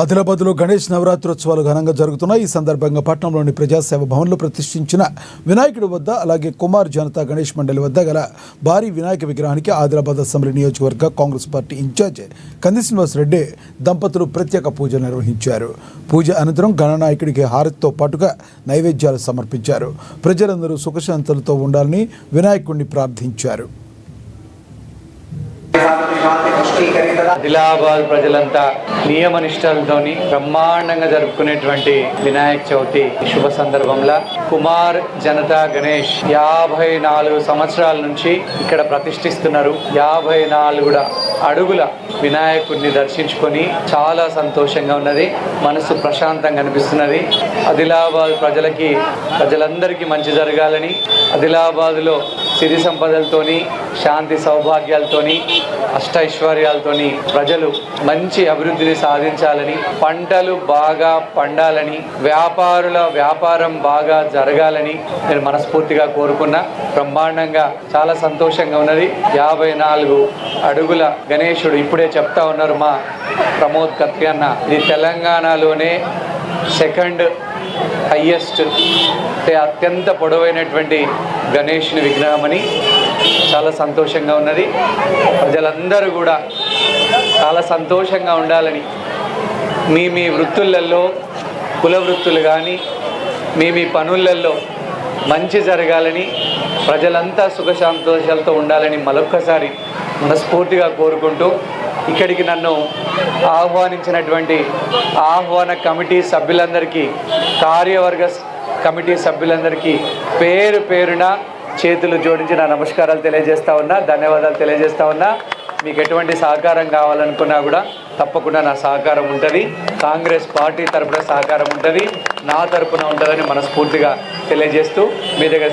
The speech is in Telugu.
ఆదిలాబాద్లో గణేష్ నవరాత్రోత్సవాలు ఘనంగా జరుగుతున్నాయి. ఈ సందర్భంగా పట్టణంలోని ప్రజాసేవ భవన్లో ప్రతిష్ఠించిన వినాయకుడి వద్ద అలాగే కుమార్ జనతా గణేష్ మండలి వద్ద గల భారీ వినాయక విగ్రహానికి ఆదిలాబాద్ అసెంబ్లీ నియోజకవర్గ కాంగ్రెస్ పార్టీ ఇన్ఛార్జ్ కంది శ్రీనివాస్ రెడ్డి దంపతులు ప్రత్యేక పూజలు నిర్వహించారు. పూజ అనంతరం గణనాయకుడికి హారతితో పాటుగా నైవేద్యాలు సమర్పించారు. ప్రజలందరూ సుఖశాంతులతో ఉండాలని వినాయకుడిని ప్రార్థించారు. ఆదిలాబాద్ ప్రజలంతా నియమ నిష్టలతోని బ్రహ్మాండంగా జరుపుకునేటువంటి వినాయక చవితి శుభ సందర్భంలో కుమార్ జనతా గణేష్ 54 సంవత్సరాల నుంచి ఇక్కడ ప్రతిష్ఠిస్తున్నారు. 54 అడుగుల వినాయకుడిని దర్శించుకొని చాలా సంతోషంగా ఉన్నది. మనసు ప్రశాంతంగా అనిపిస్తున్నది. ఆదిలాబాద్ ప్రజలందరికీ మంచి జరగాలని, ఆదిలాబాద్లో సిరి సంపదలతోని శాంతి సౌభాగ్యాలతోని అష్టైశ్వర్యాలతోని ప్రజలు మంచి అభివృద్ధిని సాధించాలని, పంటలు బాగా పండాలని, వ్యాపారుల వ్యాపారం బాగా జరగాలని నేను మనస్ఫూర్తిగా కోరుకున్నా. బ్రహ్మాండంగా చాలా సంతోషంగా ఉన్నది. 54 అడుగుల గణేశుడు ఇప్పుడే చెప్తా ఉన్నారు మా ప్రమోద్ కత్రి అన్న, ఇది తెలంగాణలోనే సెకండ్ హయ్యెస్ట్ అత్యంత పొడవైనటువంటి గణేషుని విగ్రహం అని చాలా సంతోషంగా ఉన్నది. ప్రజలందరూ కూడా చాలా సంతోషంగా ఉండాలని, మీ వృత్తులలో కుల వృత్తులు కానీ మీ పనులలో మంచి జరగాలని, ప్రజలంతా సుఖ సంతోషాలతో ఉండాలని మరొక్కసారి మనస్ఫూర్తిగా కోరుకుంటూ ఇక్కడికి నన్ను ఆహ్వానించినటువంటి ఆహ్వాన కమిటీ సభ్యులందరికీ, కార్యవర్గ కమిటీ సభ్యులందరికీ పేరు పేరున చేతులు జోడించి నా నమస్కారాలు తెలియజేస్తా ఉన్నా, ధన్యవాదాలు తెలియజేస్తా ఉన్నా. మీకు ఎటువంటి సహకారం కావాలనుకున్నా కూడా తప్పకుండా నా సహకారం ఉంటుంది. కాంగ్రెస్ పార్టీ తరఫున సహకారం ఉంటుంది, నా తరఫున ఉంటుందని మనస్ఫూర్తిగా తెలియజేస్తూ మీ దగ్గర